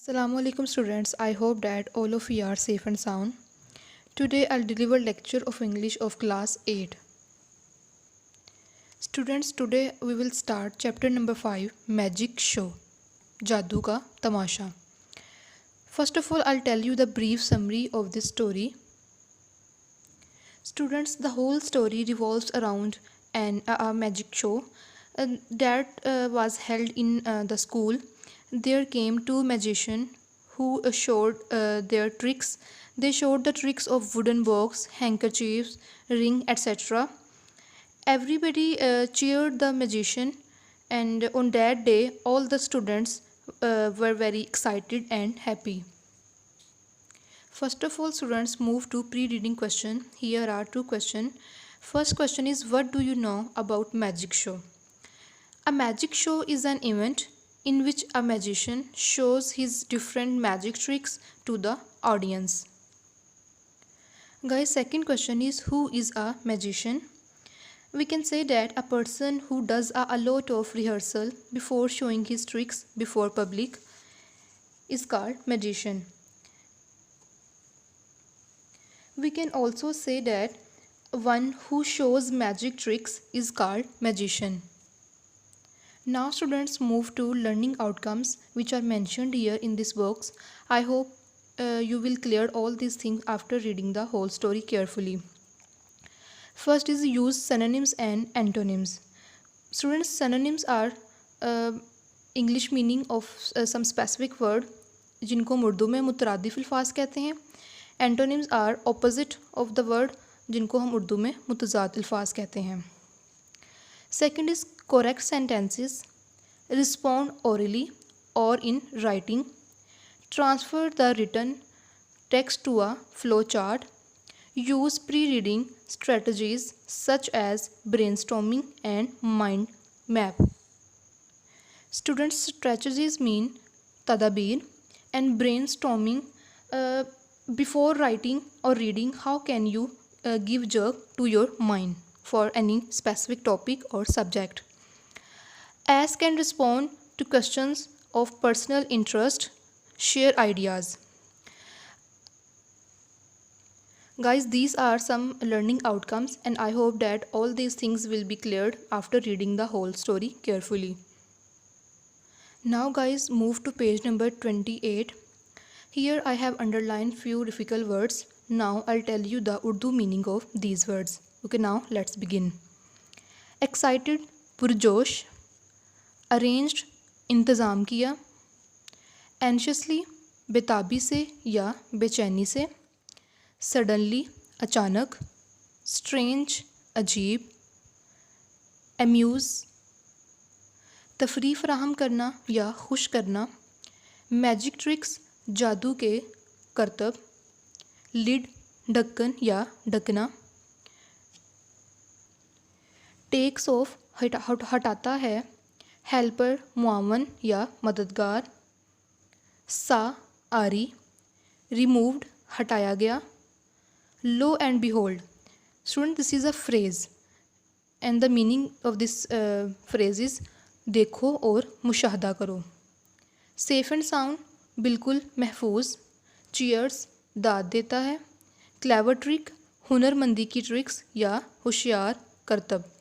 Assalamu alaikum students. I hope that all of you are safe and sound. Today I'll deliver lecture of English of class 8. Students, today we will start chapter number 5, Magic Show. Jadoo ka tamasha. First of all, I'll tell you the brief summary of this story. Students, the whole story revolves around a magic show that was held in the school. There came two magicians who showed their tricks. They showed the tricks of wooden box, handkerchiefs, ring, etc. Everybody cheered the magician, and on that day, all the students were very excited and happy. First of all, students, move to pre-reading question. Here are two questions. First question is, what do you know about magic show? A magic show is an event in which a magician shows his different magic tricks to the audience. Guys, second question is, who is a magician? We can say that a person who does a lot of rehearsal before showing his tricks before public is called magician. We can also say that one who shows magic tricks is called magician. Now students, move to learning outcomes which are mentioned here in this box. I hope you will clear all these things after reading the whole story carefully. First is use synonyms and antonyms. Students, synonyms are English meaning of some specific word जिनको हम उर्दू में मुतरादिफ अल्फाज कहते हैं. Antonyms are opposite of the word जिनको हम उर्दू में मुतज़ाद अल्फाज कहते हैं. Second is correct sentences. Respond orally or in writing. Transfer the written text to a flow chart. Use pre-reading strategies such as brainstorming and mind map. Students, strategies mean tadabir, and brainstorming before writing or reading. How can you give jerk to your mind for any specific topic or subject? Ask and respond to questions of personal interest. Share ideas. Guys, these are some learning outcomes, and I hope that all these things will be cleared after reading the whole story carefully. Now guys, move to page number 28. Here I have underlined few difficult words. Now I'll tell you the Urdu meaning of these words. Okay, now let's begin. Excited, पुरजोश. Arranged, इंतज़ाम किया. Anxiously, बेताबी से या बेचैनी से. Suddenly, अचानक. Strange, अजीब. Amuse, तफरीह फराहम करना या खुश करना. मैजिक ट्रिक्स, जादू के करतब. लिड, ढक्कन या ढकना. टेक्स ऑफ, हटाता है. हेल्पर, मुआवन या मददगार. सा, आरी. रिमूव्ड, हटाया गया. Lo and behold. Student, this is a phrase and the meaning of this phrase is देखो और मुशाहदा करो. सेफ एंड साउंड, बिल्कुल महफूज. चीयर्स, दाद देता है. क्लेवर ट्रिक, हुनरमंदी की ट्रिक्स या होशियार करतब.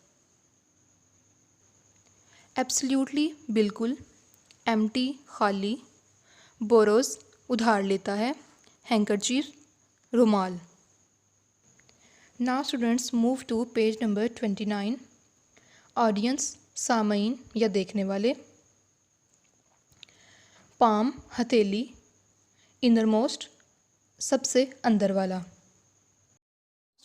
एब्सोल्युटली, बिल्कुल. एम्प्टी, खाली. बोरोस, उधार लेता है. हैंकरचीफ, रुमाल. Now students, move to page number 29. Audience, सामईन या देखने वाले. पाम, हथेली. इनरमोस्ट, सबसे अंदर वाला.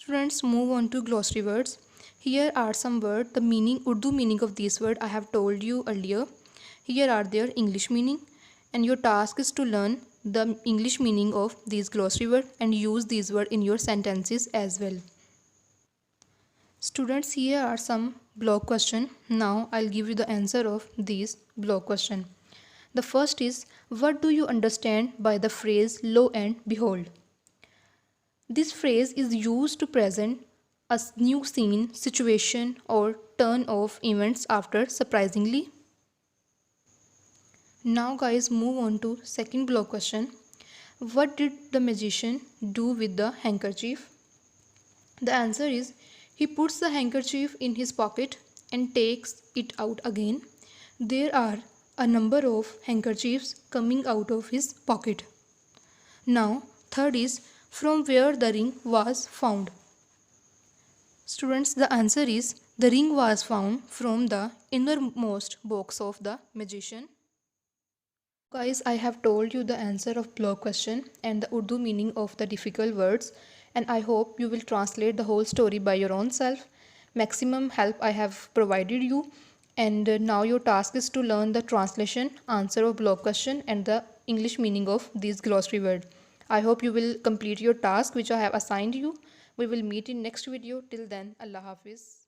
Students, move on to glossary words. Here are some words. The meaning, Urdu meaning of these words I have told you earlier. Here are their English meaning, and your task is to learn the English meaning of these glossary words and use these words in your sentences as well. Students, here are some block question. Now I'll give you the answer of these block question. The first is, what do you understand by the phrase lo and behold? This phrase is used to present a new scene, situation, or turn of events after surprisingly. Now guys, move on to second block question. What did the magician do with the handkerchief? The answer is he puts the handkerchief in his pocket and takes it out again. There are a number of handkerchiefs coming out of his pocket. Now, third is from where the ring was found. Students, the answer is the ring was found from the innermost box of the magician. Guys, I have told you the answer of block question and the Urdu meaning of the difficult words, and I hope you will translate the whole story by your own self. Maximum help I have provided you, and now your task is to learn the translation, answer of block question and the English meaning of these glossary words. I hope you will complete your task which I have assigned you. We will meet in next video. Till then, Allah Hafiz.